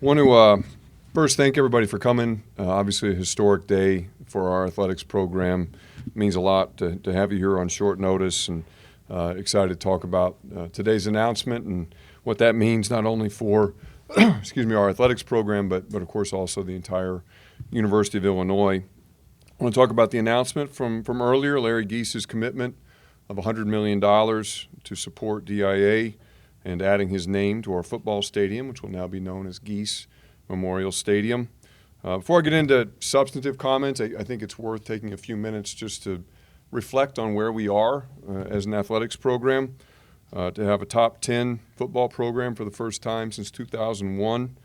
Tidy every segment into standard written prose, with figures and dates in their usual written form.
Want to first thank everybody for coming. Obviously, a historic day for our athletics program. It means a lot to have you here on short notice, and excited to talk about today's announcement and what that means not only for our athletics program, but of course also the entire University of Illinois. I want to talk about the announcement from earlier, Larry Gies' commitment of $100 million to support DIA and adding his name to our football stadium, which will now be known as Gies Memorial Stadium. Before I get into substantive comments, I think it's worth taking a few minutes just to reflect on where we are as an athletics program. To have a top 10 football program for the first time since 2001,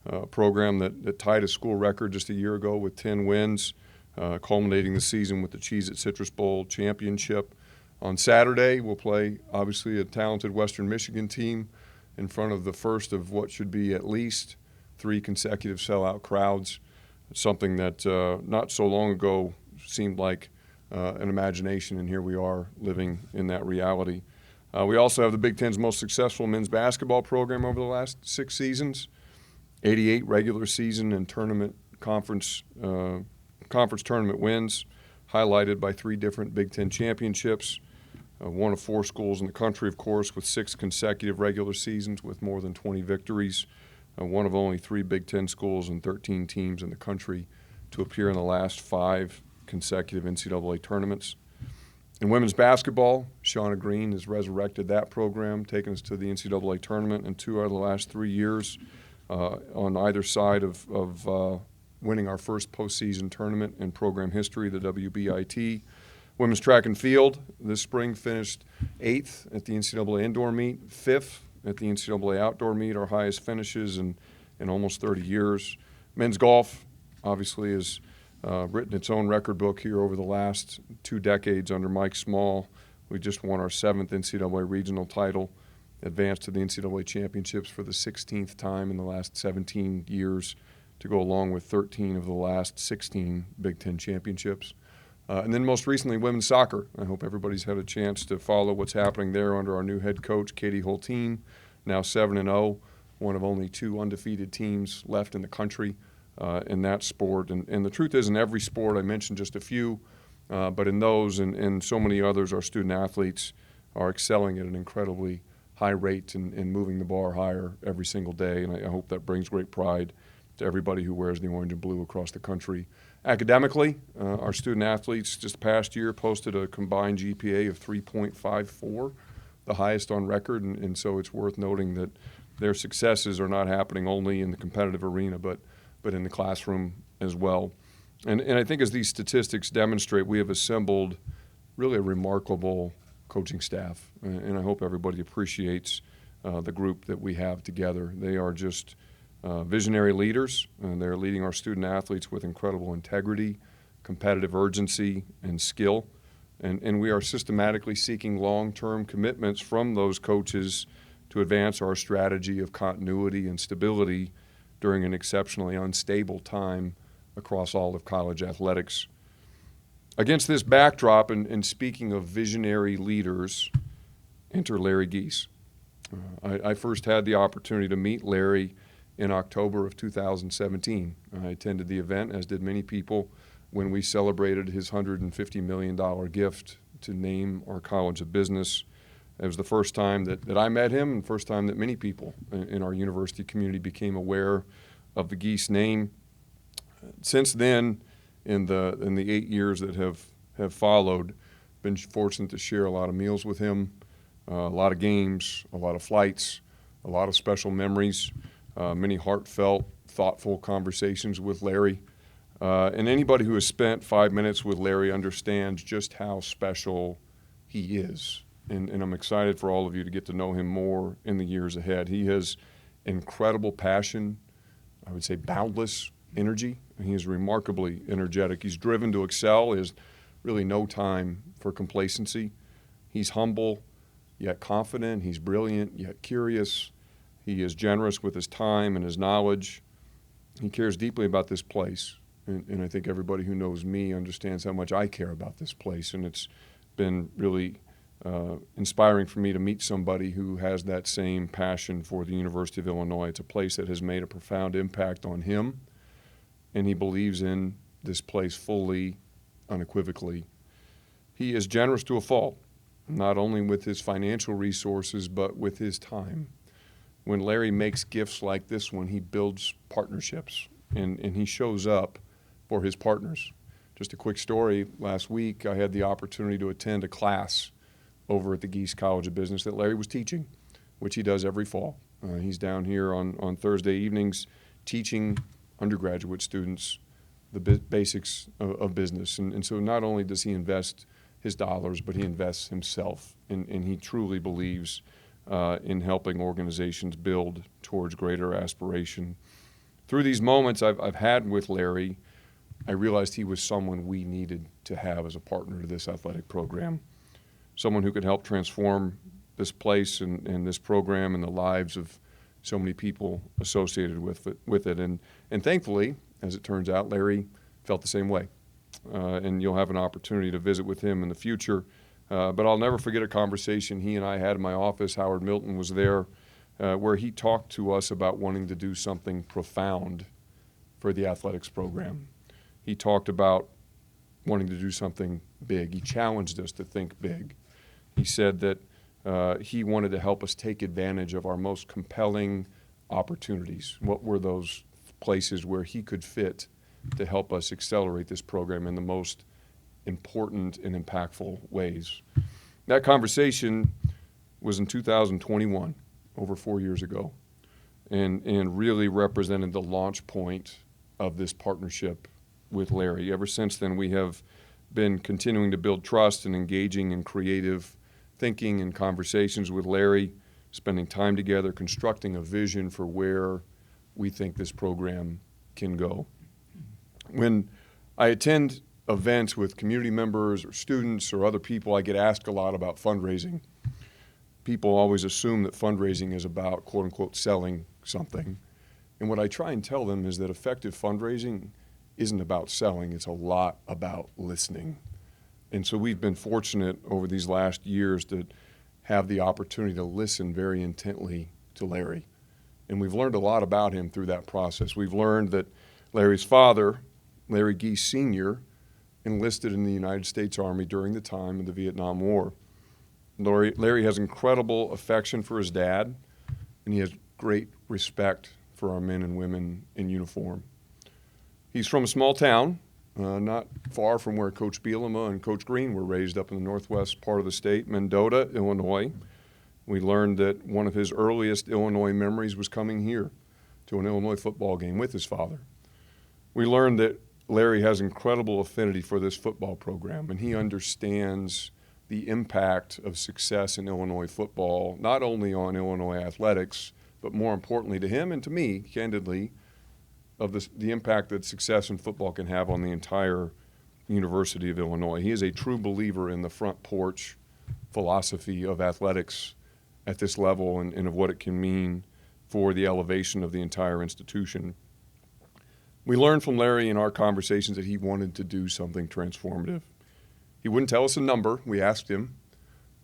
a program that tied a school record just a year ago with 10 wins, culminating the season with the Cheez-It Citrus Bowl championship. On Saturday, we'll play, obviously, a talented Western Michigan team in front of the first of what should be at least 3 consecutive sellout crowds, something that not so long ago seemed like an imagination, and here we are living in that reality. We also have the Big Ten's most successful men's basketball program over the last 6 seasons, 88 regular season and conference tournament wins, highlighted by 3 different Big Ten championships. One of 4 schools in the country, of course, with 6 consecutive regular seasons with more than 20 victories. One of only 3 Big Ten schools and 13 teams in the country to appear in the last 5 consecutive NCAA tournaments. In women's basketball, Shauna Green has resurrected that program, taking us to the NCAA tournament in 2 out of the last 3 years, on either side of winning our first postseason tournament in program history, the WBIT. Women's track and field this spring finished 8th at the NCAA indoor meet, 5th at the NCAA outdoor meet, our highest finishes in almost 30 years. Men's golf obviously has written its own record book here over the last 2 decades under Mike Small. We just won our 7th NCAA regional title, advanced to the NCAA championships for the 16th time in the last 17 years, to go along with 13 of the last 16 Big Ten championships. And then most recently, women's soccer. I hope everybody's had a chance to follow what's happening there under our new head coach, Katie Holteen, now 7-0, one of only 2 undefeated teams left in the country in that sport. And the truth is, in every sport, I mentioned just a few, but in those and so many others, our student athletes are excelling at an incredibly high rate and moving the bar higher every single day. And I hope that brings great pride to everybody who wears the orange and blue across the country. Academically, our student athletes just past year posted a combined GPA of 3.54, the highest on record, and so it's worth noting that their successes are not happening only in the competitive arena, but in the classroom as well. And I think as these statistics demonstrate, we have assembled really a remarkable coaching staff, and I hope everybody appreciates the group that we have together. They are just visionary leaders, and they're leading our student athletes with incredible integrity, competitive urgency, and skill. And we are systematically seeking long-term commitments from those coaches to advance our strategy of continuity and stability during an exceptionally unstable time across all of college athletics. Against this backdrop, and speaking of visionary leaders, enter Larry Gies. I first had the opportunity to meet Larry in October of 2017. I attended the event, as did many people, when we celebrated his $150 million gift to name our College of Business. It was the first time that I met him, and first time that many people in our university community became aware of the Gies name. Since then, in the 8 years that have followed, been fortunate to share a lot of meals with him, a lot of games, a lot of flights, a lot of special memories. Many heartfelt, thoughtful conversations with Larry. And anybody who has spent 5 minutes with Larry understands just how special he is. And I'm excited for all of you to get to know him more in the years ahead. He has incredible passion, I would say boundless energy. He is remarkably energetic. He's driven to excel. He has really no time for complacency. He's humble, yet confident. He's brilliant, yet curious. He is generous with his time and his knowledge. He cares deeply about this place. And I think everybody who knows me understands how much I care about this place. And it's been really inspiring for me to meet somebody who has that same passion for the University of Illinois. It's a place that has made a profound impact on him, and he believes in this place fully, unequivocally. He is generous to a fault, not only with his financial resources, but with his time. When Larry makes gifts like this one, he builds partnerships, and he shows up for his partners. Just a quick story, last week I had the opportunity to attend a class over at the Gies College of Business that Larry was teaching, which he does every fall. He's down here on Thursday evenings teaching undergraduate students the basics of business. And so not only does he invest his dollars, but he invests himself, and he truly believes in helping organizations build towards greater aspiration. Through these moments I've had with Larry, I realized he was someone we needed to have as a partner to this athletic program, someone who could help transform this place and this program and the lives of so many people associated with it. And thankfully, as it turns out, Larry felt the same way. And you'll have an opportunity to visit with him in the future. But I'll never forget a conversation he and I had in my office. Howard Milton was there, where he talked to us about wanting to do something profound for the athletics program. He talked about wanting to do something big. He challenged us to think big. He said that he wanted to help us take advantage of our most compelling opportunities. What were those places where he could fit to help us accelerate this program in the most important and impactful ways? That conversation was in 2021, over 4 years ago, and really represented the launch point of this partnership with Larry. Ever since then, we have been continuing to build trust and engaging in creative thinking and conversations with Larry, spending time together, constructing a vision for where we think this program can go. When I attend events with community members or students or other people, I get asked a lot about fundraising. People always assume that fundraising is about, quote unquote, selling something. And what I try and tell them is that effective fundraising isn't about selling, it's a lot about listening. And so we've been fortunate over these last years to have the opportunity to listen very intently to Larry. And we've learned a lot about him through that process. We've learned that Larry's father, Larry Gies Sr., enlisted in the United States Army during the time of the Vietnam War. Larry has incredible affection for his dad, and he has great respect for our men and women in uniform. He's from a small town, not far from where Coach Bielema and Coach Green were raised, up in the northwest part of the state, Mendota, Illinois. We learned that one of his earliest Illinois memories was coming here to an Illinois football game with his father. We learned that Larry has incredible affinity for this football program, and he understands the impact of success in Illinois football, not only on Illinois athletics, but more importantly to him and to me, candidly, of the impact that success in football can have on the entire University of Illinois. He is a true believer in the front porch philosophy of athletics at this level and of what it can mean for the elevation of the entire institution. We learned from Larry in our conversations that he wanted to do something transformative. He wouldn't tell us a number. We asked him,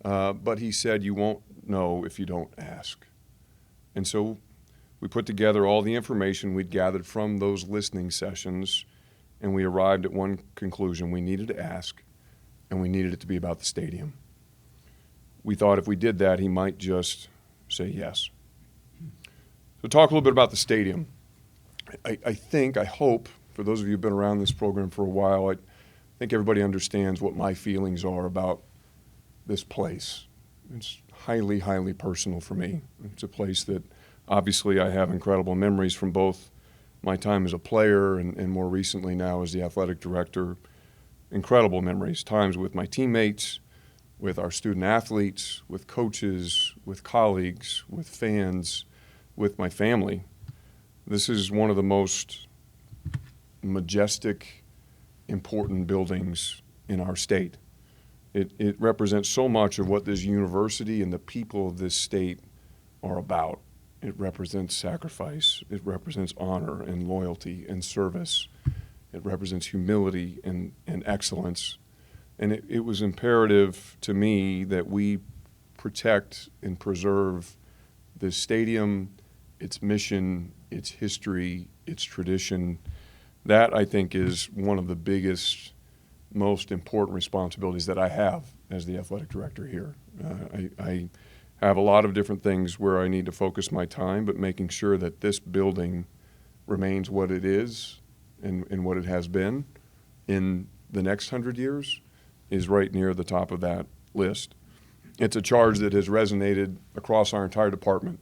but he said, "You won't know if you don't ask." And so we put together all the information we'd gathered from those listening sessions, and we arrived at one conclusion. We needed to ask, and we needed it to be about the stadium. We thought if we did that, he might just say yes. So talk a little bit about the stadium. I hope, for those of you who've been around this program for a while, I think everybody understands what my feelings are about this place. It's highly, highly personal for me. It's a place that obviously I have incredible memories from both my time as a player and more recently now as the athletic director. Incredible memories, times with my teammates, with our student athletes, with coaches, with colleagues, with fans, with my family. This is one of the most majestic, important buildings in our state. It represents so much of what this university and the people of this state are about. It represents sacrifice. It represents honor and loyalty and service. It represents humility and excellence. And it was imperative to me that we protect and preserve this stadium, its mission, its history, its tradition. That, I think, is one of the biggest, most important responsibilities that I have as the athletic director here. I have a lot of different things where I need to focus my time, but making sure that this building remains what it is and what it has been in the next 100 years is right near the top of that list. It's a charge that has resonated across our entire department.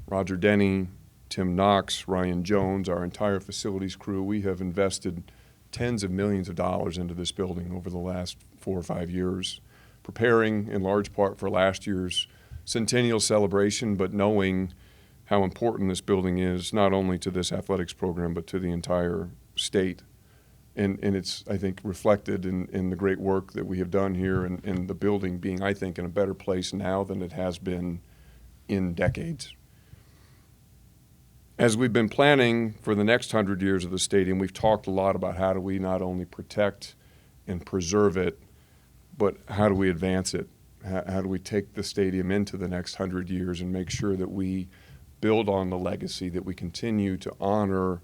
Roger Denny, Tim Knox, Ryan Jones, our entire facilities crew, we have invested tens of millions of dollars into this building over the last 4 or 5 years, preparing in large part for last year's centennial celebration, but knowing how important this building is not only to this athletics program, but to the entire state. And it's, I think, reflected in the great work that we have done here and the building being, I think, in a better place now than it has been in decades. As we've been planning for the next 100 years of the stadium, we've talked a lot about how do we not only protect and preserve it, but how do we advance it? How do we take the stadium into the next 100 years and make sure that we build on the legacy, that we continue to honor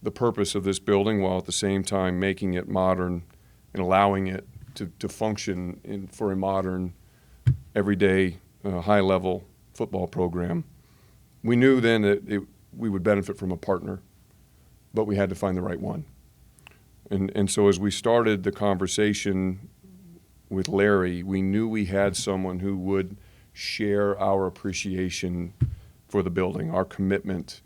the purpose of this building while at the same time making it modern and allowing it to function for a modern, everyday, high-level football program. We knew then that we would benefit from a partner, but we had to find the right one. And so as we started the conversation with Larry, we knew we had someone who would share our appreciation for the building, our commitment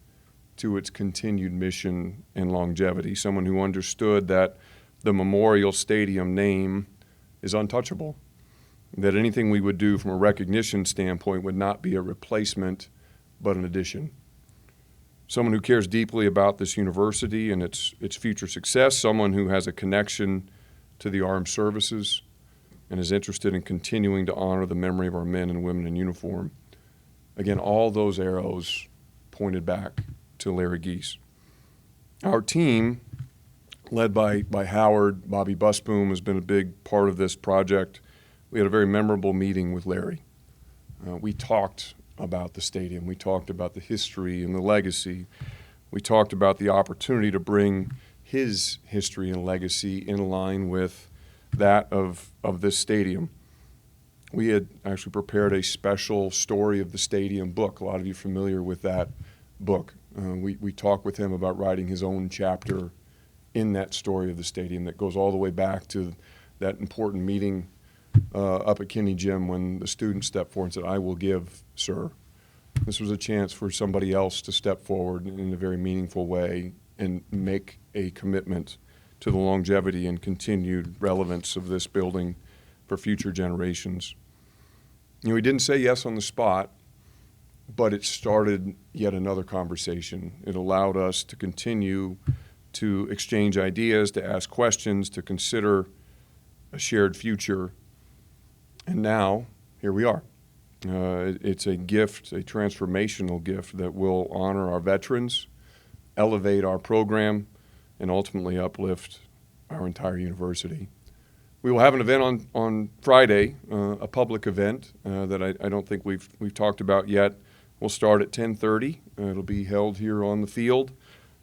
to its continued mission and longevity, someone who understood that the Memorial Stadium name is untouchable, that anything we would do from a recognition standpoint would not be a replacement, but an addition. Someone who cares deeply about this university and its future success, someone who has a connection to the armed services and is interested in continuing to honor the memory of our men and women in uniform. Again, all those arrows pointed back to Larry Gies. Our team, led by Howard, Bobby Busboom, has been a big part of this project. We had a very memorable meeting with Larry. We talked about the stadium. We talked about the history and the legacy. We talked about the opportunity to bring his history and legacy in line with that of this stadium. We had actually prepared a special story of the stadium book. A lot of you are familiar with that book. We talked with him about writing his own chapter in that story of the stadium that goes all the way back to that important meeting up at Kinney Gym when the student stepped forward and said, "I will give, sir." This was a chance for somebody else to step forward in a very meaningful way and make a commitment to the longevity and continued relevance of this building for future generations. You know, he didn't say yes on the spot, but it started yet another conversation. It allowed us to continue to exchange ideas, to ask questions, to consider a shared future. And now, here we are. It's a gift, a transformational gift that will honor our veterans, elevate our program, and ultimately uplift our entire university. We will have an event on Friday, a public event that I don't think we've talked about yet. We'll start at 10:30. It'll be held here on the field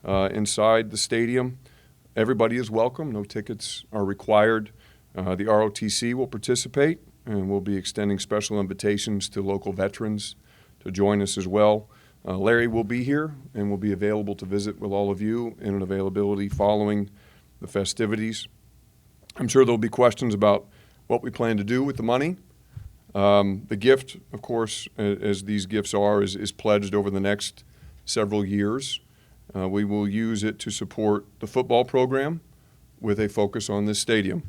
inside the stadium. Everybody is welcome. No tickets are required. The ROTC will participate, and we'll be extending special invitations to local veterans to join us as well. Larry will be here and will be available to visit with all of you in an availability following the festivities. I'm sure there'll be questions about what we plan to do with the money. The gift, of course, as these gifts are, is pledged over the next several years. We will use it to support the football program with a focus on this stadium.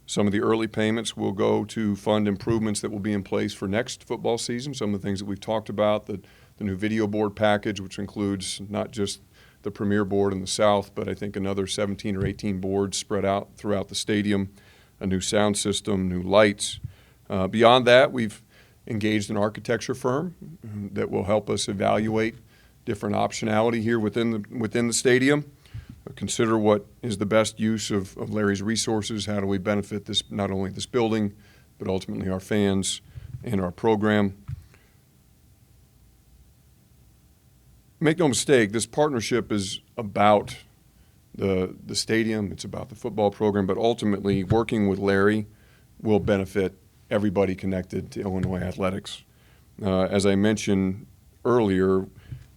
Some of the early payments will go to fund improvements that will be in place for next football season. Some of the things that we've talked about, the new video board package, which includes not just the premier board in the south, but I think another 17 or 18 boards spread out throughout the stadium, a new sound system, new lights. Beyond that, we've engaged an architecture firm that will help us evaluate different optionality here within the stadium. consider what is the best use of Larry's resources. How do we benefit this, not only this building, but ultimately our fans and our program. Make no mistake, this partnership is about the stadium, it's about the football program, but ultimately working with Larry will benefit everybody connected to Illinois athletics. As I mentioned earlier,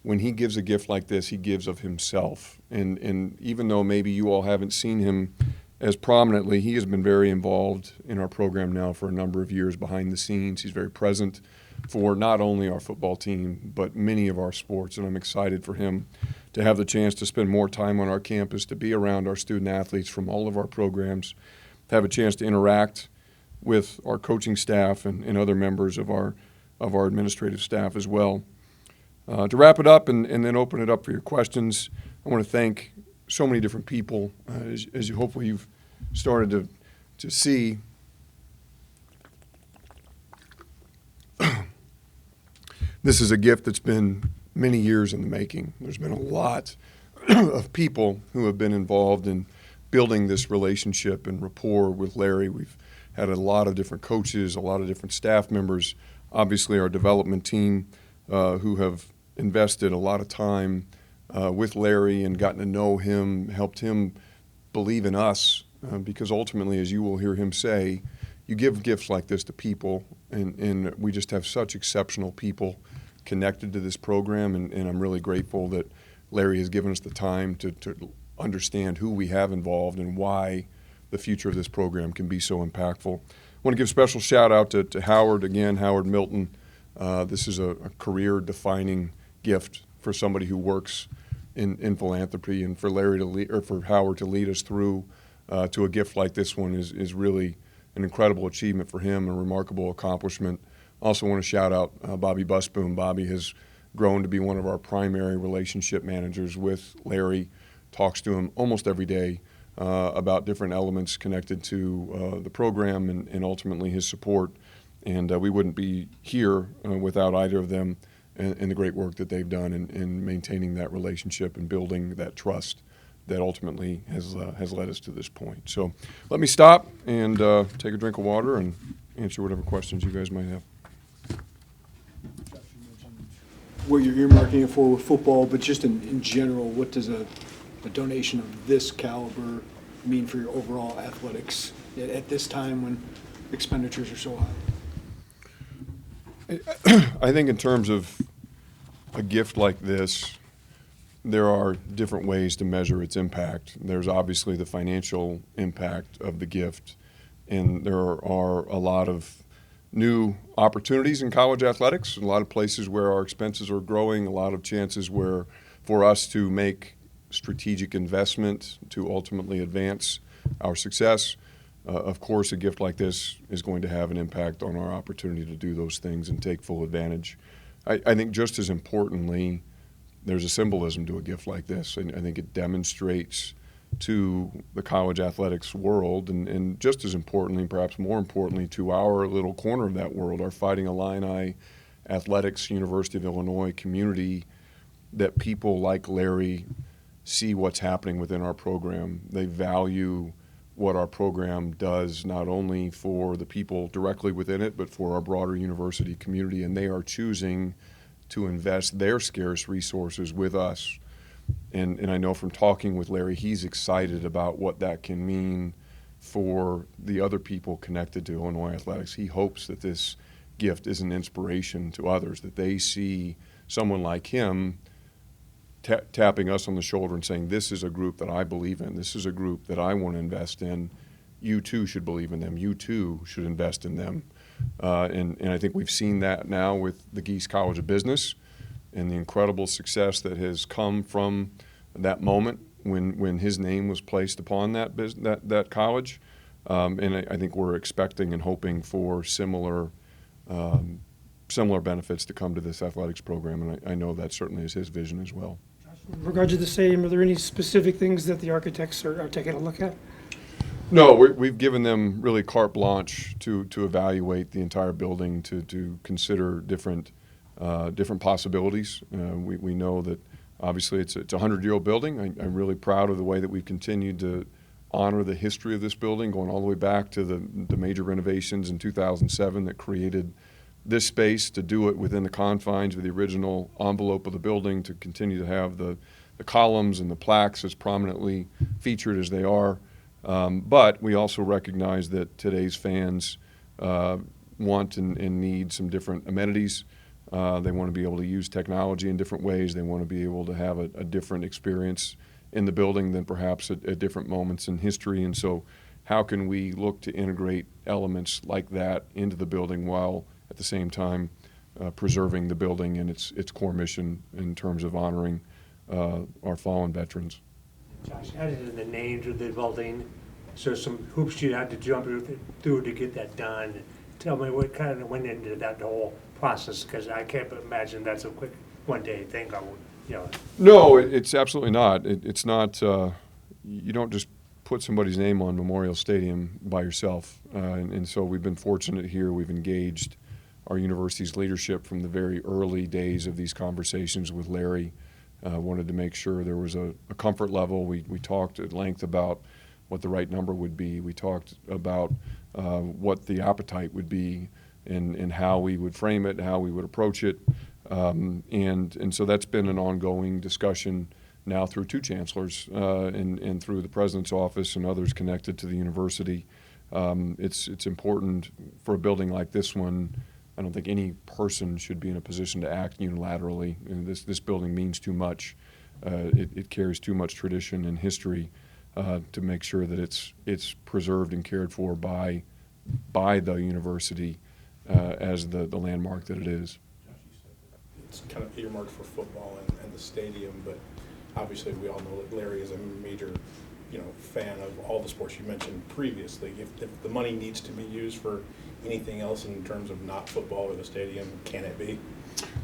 when he gives a gift like this, he gives of himself. And even though maybe you all haven't seen him as prominently, he has been very involved in our program now for a number of years behind the scenes. He's very present for not only our football team, but many of our sports. And I'm excited for him to have the chance to spend more time on our campus, to be around our student athletes from all of our programs, to have a chance to interact with our coaching staff and other members of our administrative staff as well. To wrap it up and then open it up for your questions, I want to thank so many different people. As you hopefully you've started to see, this is a gift that's been many years in the making. There's been a lot of people who have been involved in building this relationship and rapport with Larry. We've had a lot of different coaches, a lot of different staff members, obviously our development team who have invested a lot of time with Larry and gotten to know him, helped him believe in us, because ultimately, as you will hear him say, you give gifts like this to people, and we just have such exceptional people connected to this program, and I'm really grateful that Larry has given us the time to understand who we have involved and why the future of this program can be so impactful. I want to give a special shout out to Howard, again, Howard Milton. This is a career-defining gift for somebody who works in philanthropy, and for Larry to lead, or for Howard to lead us through to a gift like this one is really an incredible achievement for him, a remarkable accomplishment. Also want to shout out Bobby Busboom. Bobby has grown to be one of our primary relationship managers with Larry, talks to him almost every day about different elements connected to the program and ultimately his support. And we wouldn't be here without either of them and the great work that they've done in maintaining that relationship and building that trust that ultimately has led us to this point. So let me stop and take a drink of water and answer whatever questions you guys might have. What you're earmarking it for with football, but just in general, what does a donation of this caliber mean for your overall athletics at this time when expenditures are so high? I think in terms of a gift like this, there are different ways to measure its impact. There's obviously the financial impact of the gift, and there are a lot of new opportunities in college athletics, a lot of places where our expenses are growing, a lot of chances where for us to make strategic investment to ultimately advance our success. Of course, a gift like this is going to have an impact on our opportunity to do those things and take full advantage. I think just as importantly, there's a symbolism to a gift like this, and I think it demonstrates to the college athletics world, and just as importantly, perhaps more importantly, to our little corner of that world, our Fighting Illini athletics, University of Illinois community, that people like Larry see what's happening within our program. They value what our program does, not only for the people directly within it, but for our broader university community, and they are choosing to invest their scarce resources with us. And I know from talking with Larry, he's excited about what that can mean for the other people connected to Illinois athletics. He hopes that this gift is an inspiration to others, that they see someone like him tapping us on the shoulder and saying, this is a group that I believe in. This is a group that I want to invest in. You too should believe in them. You too should invest in them. And I think we've seen that now with the Gies College of Business and the incredible success that has come from that moment when his name was placed upon that college. And I think we're expecting and hoping for similar benefits to come to this athletics program, and I know that certainly is his vision as well. In regard to the stadium, are there any specific things that the architects are taking a look at? No, we've given them really carte blanche to evaluate the entire building, to consider different possibilities. We know that Obviously, it's a 100-year-old building. I'm really proud of the way that we've continued to honor the history of this building, going all the way back to the major renovations in 2007 that created this space, to do it within the confines of the original envelope of the building, to continue to have the columns and the plaques as prominently featured as they are. But we also recognize that today's fans want and need some different amenities. They want to be able to use technology in different ways. They want to be able to have a different experience in the building than perhaps at different moments in history. And so how can we look to integrate elements like that into the building while at the same time preserving the building and its core mission in terms of honoring our fallen veterans? Josh, added in the names of the building, so some hoops you had to jump through to get that done. Tell me what kind of went into that whole process, because I can't imagine that's a quick one-day thing. I would, you know. No, it's absolutely not. It's not. You don't just put somebody's name on Memorial Stadium by yourself. And so we've been fortunate here. We've engaged our university's leadership from the very early days of these conversations with Larry. Wanted to make sure there was a comfort level. We talked at length about what the right number would be. We talked about what the appetite would be and how we would frame it, how we would approach it. And so that's been an ongoing discussion now through two chancellors and through the president's office and others connected to the university. It's important for a building like this one. I don't think any person should be in a position to act unilaterally. And this building means too much. It carries too much tradition and history to make sure that it's preserved and cared for by the university as the landmark that it is. It's kind of earmarked for football and the stadium, but obviously we all know that Larry is a major, fan of all the sports you mentioned previously. If the money needs to be used for anything else in terms of not football or the stadium, can it be?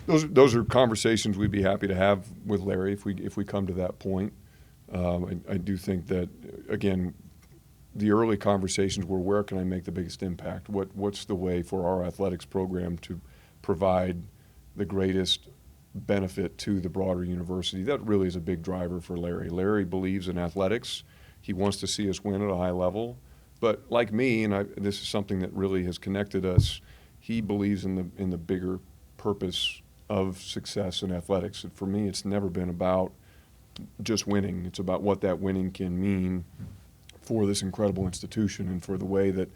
Those are conversations we'd be happy to have with Larry if we come to that point. I do think that, again, the early conversations were, where can I make the biggest impact? What's the way for our athletics program to provide the greatest benefit to the broader university? That really is a big driver for Larry. Larry believes in athletics. He wants to see us win at a high level. But like me, and this is something that really has connected us, he believes in the bigger purpose of success in athletics. And for me, it's never been about just winning. It's about what that winning can mean for this incredible institution and for the way that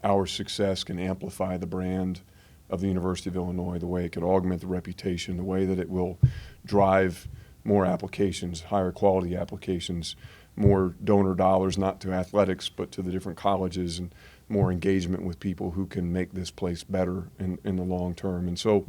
our success can amplify the brand of the University of Illinois, the way it can augment the reputation, the way that it will drive more applications, higher quality applications, more donor dollars, not to athletics, but to the different colleges, and more engagement with people who can make this place better in the long term. And so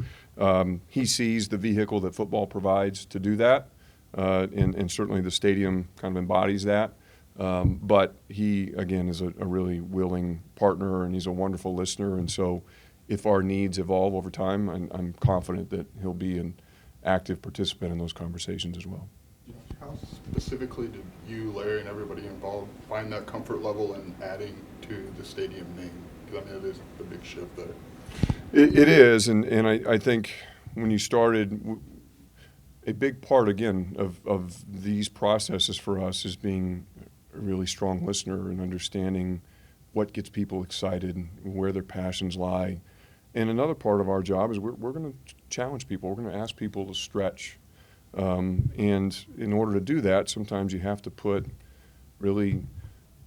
he sees the vehicle that football provides to do that, and certainly the stadium kind of embodies that. But he, again, is a really willing partner, and he's a wonderful listener. And so if our needs evolve over time, I'm confident that he'll be an active participant in those conversations as well. How specifically did you, Larry, and everybody involved find that comfort level in adding to the stadium name? Because, it is a big shift there. It is, and I think when you started, a big part, again, of these processes for us is being a really strong listener and understanding what gets people excited and where their passions lie. And another part of our job is we're going to challenge people. We're going to ask people to stretch. And in order to do that, sometimes you have to put really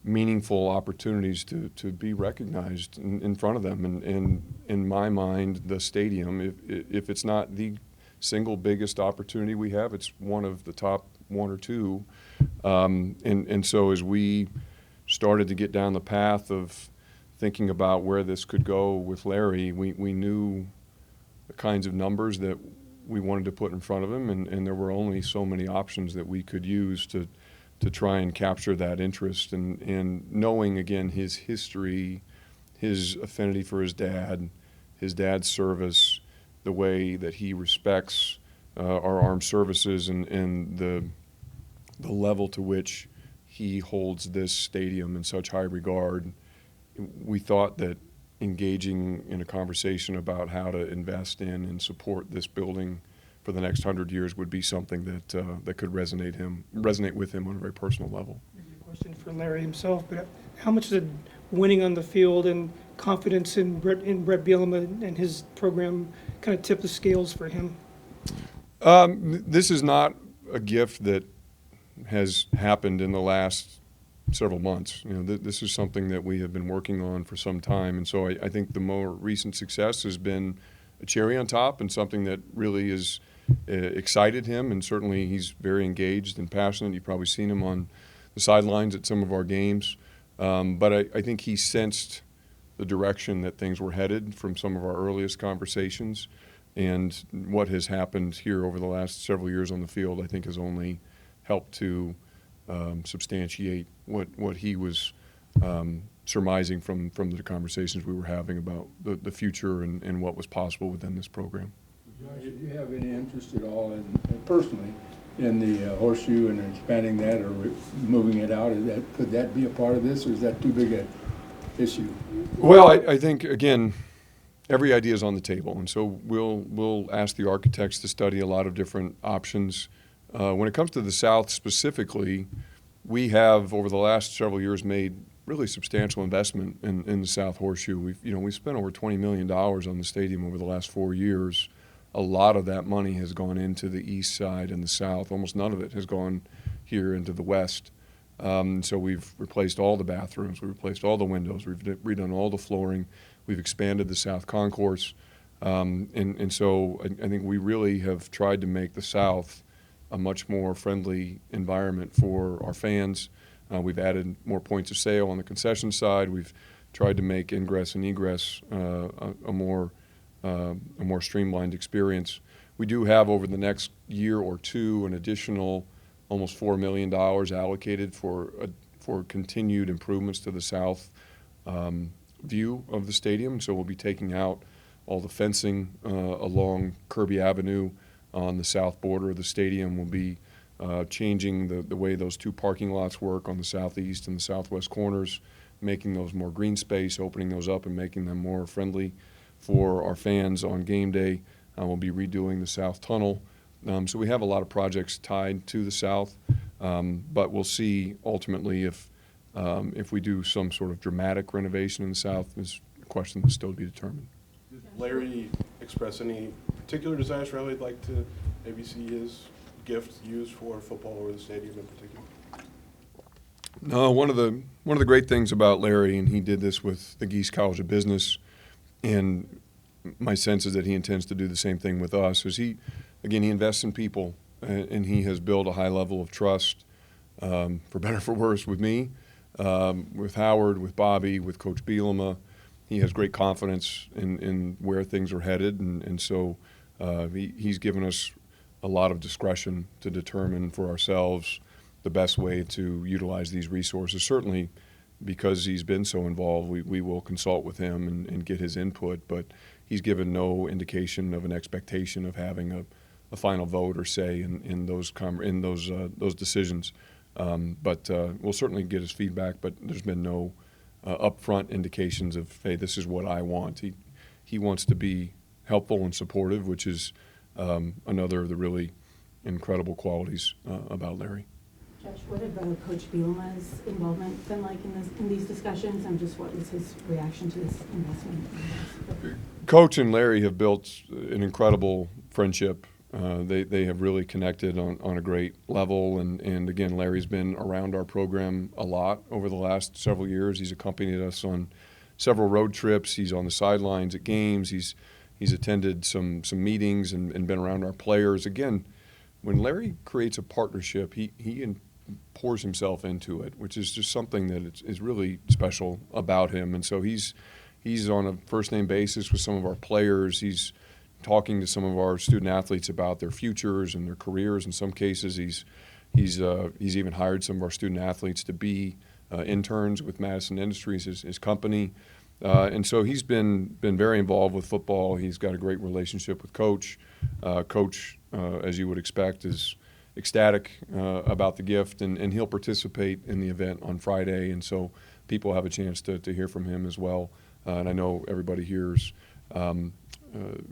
meaningful opportunities to be recognized in front of them. And in my mind, the stadium, if it's not the single biggest opportunity we have, it's one of the top one or two. And so as we started to get down the path of thinking about where this could go with Larry, we knew the kinds of numbers that we wanted to put in front of him, and there were only so many options that we could use to try and capture that interest. And knowing, again, his history, his affinity for his dad's service, the way that he respects our armed services, and the level to which he holds this stadium in such high regard, we thought that engaging in a conversation about how to invest in and support this building for the next 100 years would be something that could resonate with him on a very personal level. Maybe a question for Larry himself, but how much did winning on the field and confidence in Brett Bielema and his program kind of tip the scales for him? This is not a gift that has happened in the last several months. This is something that we have been working on for some time, and so I think the more recent success has been a cherry on top and something that really has excited him, and certainly he's very engaged and passionate. You've probably seen him on the sidelines at some of our games, but I think he sensed the direction that things were headed from some of our earliest conversations, and what has happened here over the last several years on the field, I think, has only helped to substantiate what he was surmising from the conversations we were having about the future and what was possible within this program. Josh, do you have any interest at all, personally, in the horseshoe and expanding that or moving it out? Could that be a part of this, or is that too big an issue? Well, I think, again, every idea is on the table, and so we'll ask the architects to study a lot of different options. When it comes to the South specifically, we have, over the last several years, made really substantial investment in the South Horseshoe. We've spent over $20 million on the stadium over the last 4 years. A lot of that money has gone into the east side and the south. Almost none of it has gone here into the west. So we've replaced all the bathrooms, we've replaced all the windows, we've redone all the flooring, we've expanded the South Concourse. And so I think we really have tried to make the South a much more friendly environment for our fans. We've added more points of sale on the concession side. We've tried to make ingress and egress a more streamlined experience. We do have, over the next year or two, an additional almost $4 million allocated for continued improvements to the south view of the stadium. So we'll be taking out all the fencing along Kirby Avenue on the south border of the stadium. We'll be changing the way those two parking lots work on the southeast and the southwest corners, making those more green space, opening those up and making them more friendly for our fans on game day. We'll be redoing the south tunnel. So we have a lot of projects tied to the south, but we'll see ultimately if we do some sort of dramatic renovation in the south is a question that's still to be determined. Did Larry express any particular desires for how he'd like to maybe see his gift used for football or the stadium in particular? No, one of the great things about Larry, and he did this with the Gies College of Business, and my sense is that he intends to do the same thing with us, is he invests in people, and he has built a high level of trust, for better or for worse, with me, with Howard, with Bobby, with Coach Bielema. He has great confidence in where things are headed, and so he's given us a lot of discretion to determine for ourselves the best way to utilize these resources. Certainly, because he's been so involved, we will consult with him and get his input, but he's given no indication of an expectation of having a final vote or say in those decisions. But we'll certainly get his feedback, but there's been no upfront indications of, hey, this is what I want. He wants to be helpful and supportive, which is another of the really incredible qualities about Larry. Josh, what have Coach Bielema's involvement been like in these discussions, and just what was his reaction to this investment? Coach and Larry have built an incredible friendship. They have really connected on a great level, and again, Larry's been around our program a lot over the last several years. He's accompanied us on several road trips. He's on the sidelines at games. He's attended some meetings and been around our players. Again, when Larry creates a partnership, he pours himself into it, which is just something that is really special about him. And so he's on a first-name basis with some of our players. He's talking to some of our student athletes about their futures and their careers. In some cases, he's even hired some of our student athletes to be interns with Madison Industries, his company. And so he's been very involved with football. He's got a great relationship with Coach. Coach, as you would expect, is ecstatic about the gift, and he'll participate in the event on Friday. And so people have a chance to hear from him as well. And I know everybody here is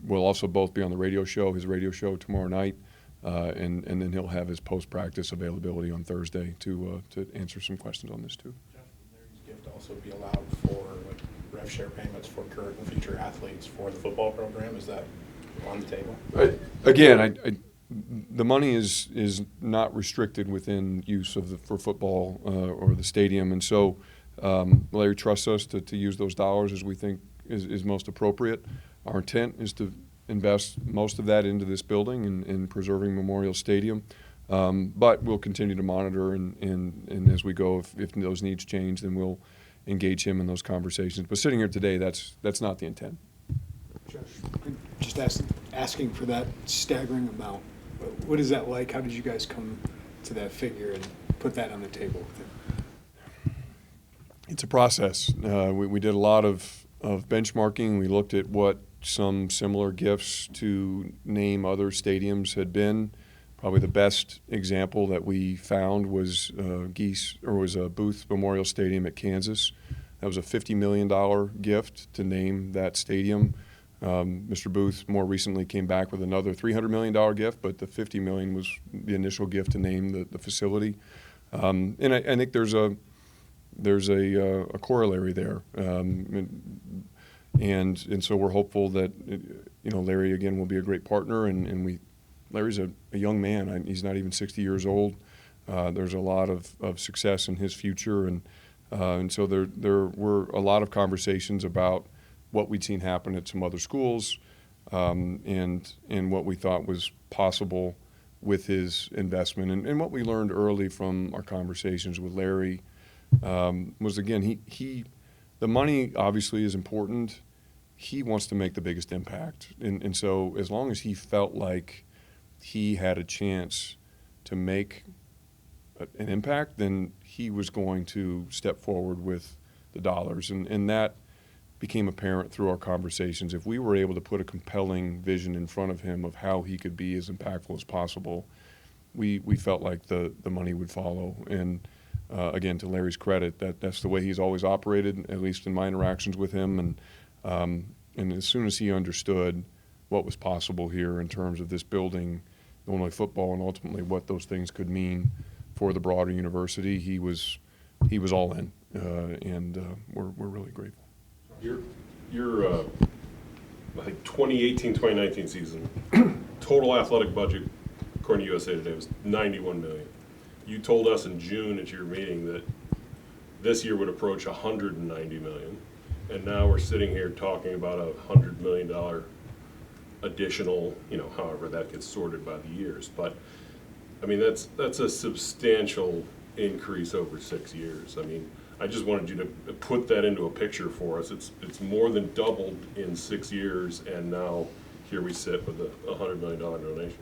we'll also both be on the radio show, his radio show tomorrow night, and then he'll have his post-practice availability on Thursday to answer some questions on this too. Jeff, would Larry's gift also be allowed for like rev share payments for current and future athletes for the football program? Is that on the table? The money is not restricted within use of for football or the stadium, and so Larry trusts us to use those dollars as we think is most appropriate. Our intent is to invest most of that into this building and preserving Memorial Stadium, but we'll continue to monitor and as we go, if those needs change, then we'll engage him in those conversations. But sitting here today, that's not the intent. Just asking for that staggering amount. What is that like? How did you guys come to that figure and put that on the table with him? It's a process. We did a lot of benchmarking. We looked at what some similar gifts to name other stadiums had been. Probably the best example that we found was Booth Memorial Stadium at Kansas. That was a $50 million gift to name that stadium. Mr. Booth more recently came back with another $300 million gift, but the $50 million was the initial gift to name the facility. And I think there's a corollary there. And so we're hopeful that Larry again will be a great partner, and Larry's a young man. He's not even 60 years old. There's a lot of success in his future, and so there were a lot of conversations about what we'd seen happen at some other schools, and what we thought was possible with his investment. And what we learned early from our conversations with Larry was, again, the money obviously is important. He wants to make the biggest impact. And so as long as he felt like he had a chance to make an impact, then he was going to step forward with the dollars. And that became apparent through our conversations. If we were able to put a compelling vision in front of him of how he could be as impactful as possible, we felt like the money would follow. And again, to Larry's credit, that's the way he's always operated, at least in my interactions with him. And as soon as he understood what was possible here in terms of this building, Illinois football, and ultimately what those things could mean for the broader university, he was all in, and we're really grateful. Your I think 2018-2019 season total athletic budget, according to USA Today, was $91 million. You told us in June at your meeting that this year would approach $190 million, and now we're sitting here talking about a $100 million additional, however that gets sorted by the years. But I mean, that's a substantial increase over 6 years. I mean, I just wanted you to put that into a picture for us. It's more than doubled in 6 years, and now here we sit with a $100 million donation.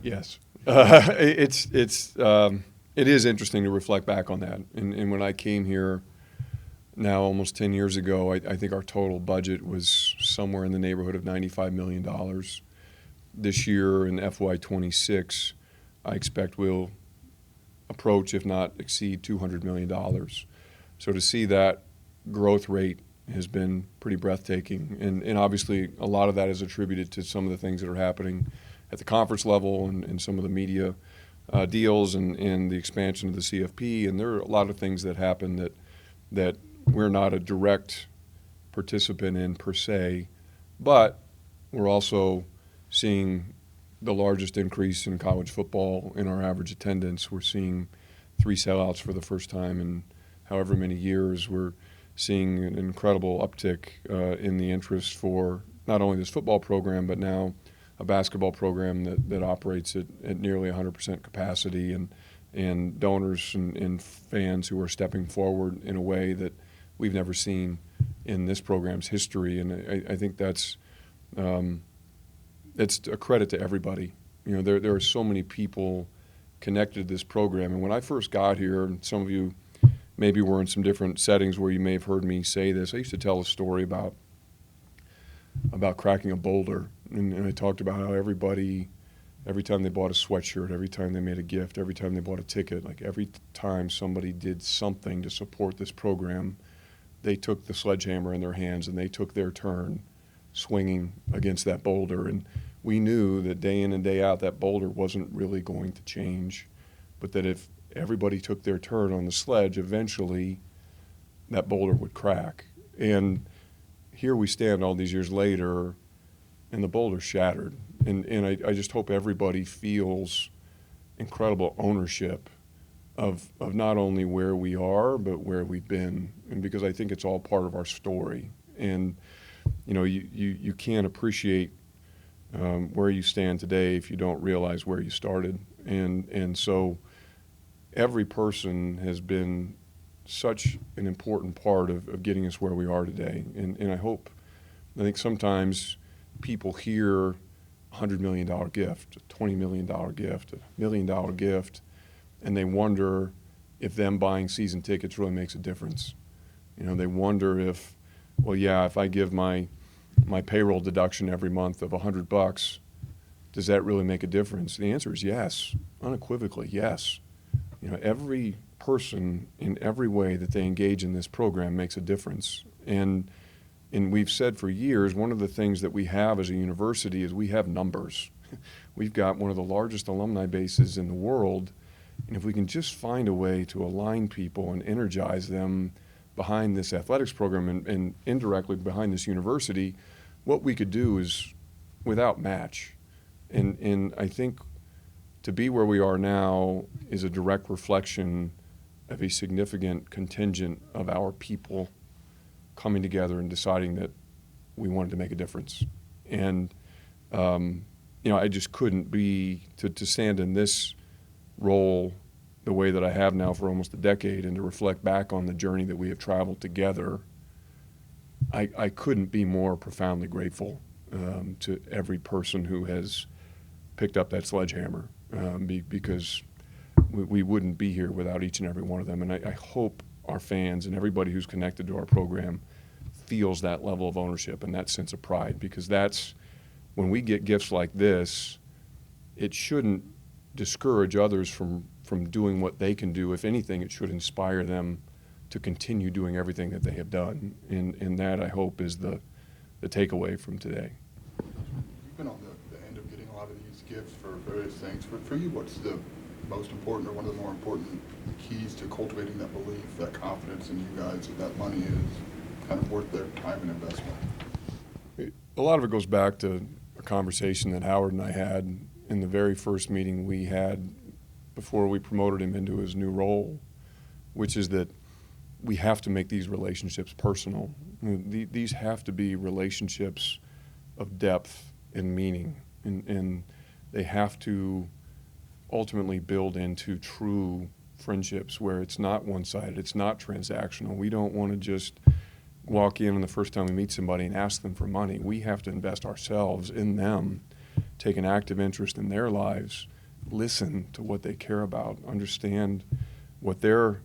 Yes, it is interesting to reflect back on that. And when I came here now almost 10 years ago, I think our total budget was somewhere in the neighborhood of $95 million. This year in FY26, I expect we'll approach, if not exceed, $200 million. So to see that growth rate has been pretty breathtaking. And obviously a lot of that is attributed to some of the things that are happening at the conference level and some of the media deals and the expansion of the CFP. And there are a lot of things that happen that we're not a direct participant in per se, but we're also seeing the largest increase in college football in our average attendance. We're seeing 3 sellouts for the first time in however many years. We're seeing an incredible uptick in the interest for not only this football program, but now a basketball program that operates at nearly 100% capacity, and donors and fans who are stepping forward in a way that we've never seen in this program's history. And I think that's a credit to everybody. There are so many people connected to this program. And when I first got here, and some of you maybe were in some different settings where you may have heard me say this, I used to tell a story about cracking a boulder. And I talked about how everybody, every time they bought a sweatshirt, every time they made a gift, every time they bought a ticket, like every time somebody did something to support this program, they took the sledgehammer in their hands and they took their turn swinging against that boulder. And we knew that day in and day out, that boulder wasn't really going to change, but that if everybody took their turn on the sledge, eventually that boulder would crack. And here we stand all these years later, and the boulder's shattered. And I just hope everybody feels incredible ownership of not only where we are, but where we've been. And because I think it's all part of our story. And, you know, you can't appreciate where you stand today if you don't realize where you started. And so every person has been such an important part of getting us where we are today. And I think sometimes people hear $100 million gift, a $20 million gift, $1 million gift, and they wonder if them buying season tickets really makes a difference. You know, they wonder if, well, yeah, if I give my payroll deduction every month of $100, does that really make a difference? The answer is yes, unequivocally yes. You know, every person in every way that they engage in this program makes a difference. And we've said for years, one of the things that we have as a university is we have numbers. We've got one of the largest alumni bases in the world, and if we can just find a way to align people and energize them behind this athletics program and indirectly behind this university, what we could do is without match. And I think to be where we are now is a direct reflection of a significant contingent of our people coming together and deciding that we wanted to make a difference. And, you know, I just couldn't be, to stand in this role the way that I have now for almost a decade and to reflect back on the journey that we have traveled together, I couldn't be more profoundly grateful to every person who has picked up that sledgehammer because we wouldn't be here without each and every one of them. And I hope our fans and everybody who's connected to our program feels that level of ownership and that sense of pride, because that's when we get gifts like this, it shouldn't discourage others from doing what they can do. If anything, it should inspire them to continue doing everything that they have done. And that, I hope, is the takeaway from today. You've been on the end of getting a lot of these gifts for various things. For you, what's the most important or one of the more important keys to cultivating that belief, that confidence in you guys that money is kind of worth their time and investment? A lot of it goes back to a conversation that Howard and I had in the very first meeting we had before we promoted him into his new role, which is that we have to make these relationships personal. These have to be relationships of depth and meaning, and they have to ultimately build into true friendships where it's not one-sided, it's not transactional. We don't want to just walk in the first time we meet somebody and ask them for money. We have to invest ourselves in them, take an active interest in their lives, listen to what they care about, understand what their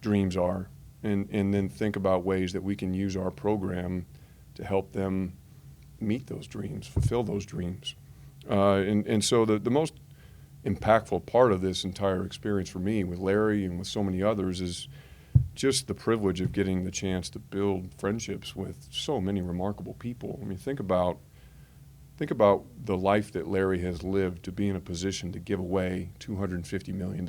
dreams are, and then think about ways that we can use our program to help them meet those dreams, fulfill those dreams. And so the most impactful part of this entire experience for me with Larry and with so many others is just the privilege of getting the chance to build friendships with so many remarkable people. I mean, think about the life that Larry has lived to be in a position to give away $250 million.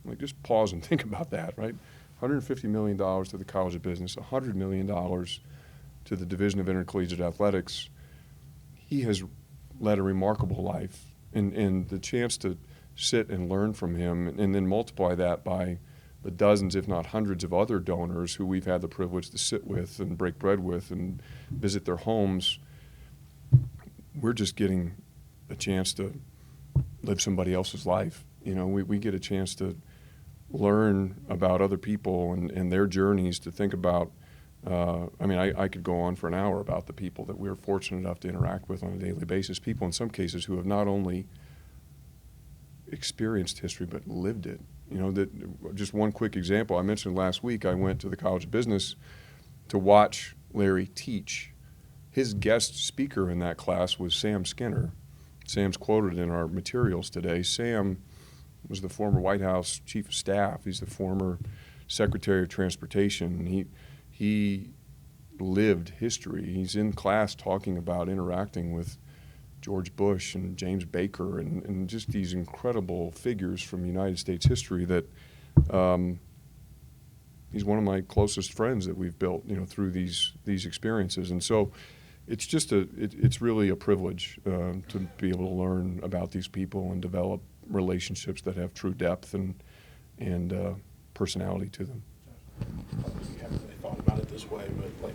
Like, just pause and think about that, right? $150 million to the College of Business, $100 million to the Division of Intercollegiate Athletics. He has led a remarkable life, and the chance to sit and learn from him and then multiply that by the dozens, if not hundreds, of other donors who we've had the privilege to sit with and break bread with and visit their homes. We're just getting a chance to live somebody else's life. You know, we get a chance to learn about other people and their journeys, to think about. I mean, I could go on for an hour about the people that we're fortunate enough to interact with on a daily basis, people in some cases who have not only experienced history but lived it. You know, that just one quick example. I mentioned last week I went to the College of Business to watch Larry teach. His guest speaker in that class was Sam Skinner. Sam's quoted in our materials today. Sam was the former White House Chief of Staff. He's the former Secretary of Transportation. He lived history. He's in class talking about interacting with George Bush and James Baker and just these incredible figures from United States history that he's one of my closest friends that we've built, through these experiences. And so it's just it's really a privilege to be able to learn about these people and develop relationships that have true depth and personality to them. Obviously, you haven't really thought about it this way, but like,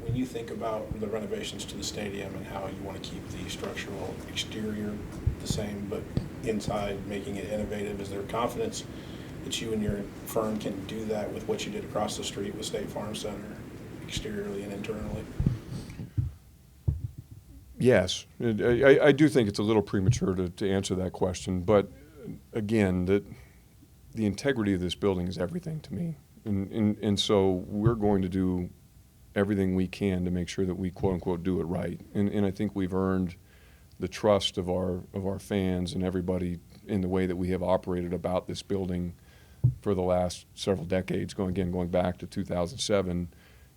when you think about the renovations to the stadium and how you want to keep the structural exterior the same, but inside making it innovative, is there confidence that you and your firm can do that with what you did across the street with State Farm Center, exteriorly and internally? Yes, I do think it's a little premature to answer that question, but again, the integrity of this building is everything to me, and so we're going to do everything we can to make sure that we quote unquote do it right, and I think we've earned the trust of our fans and everybody in the way that we have operated about this building for the last several decades. Going back to 2007,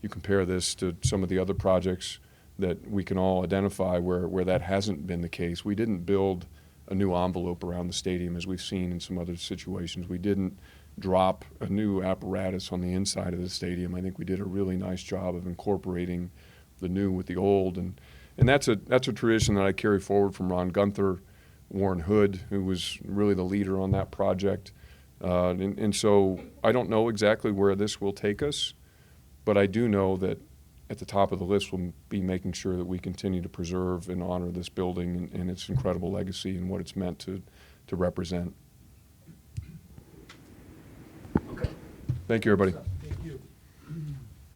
you compare this to some of the other projects that we can all identify where that hasn't been the case. We didn't build a new envelope around the stadium as we've seen in some other situations. We didn't drop a new apparatus on the inside of the stadium. I think we did a really nice job of incorporating the new with the old, and that's a tradition that I carry forward from Ron Gunther, Warren Hood, who was really the leader on that project. And so I don't know exactly where this will take us, but I do know that at the top of the list will be making sure that we continue to preserve and honor this building and its incredible legacy and what it's meant to represent. Okay. Thank you, everybody.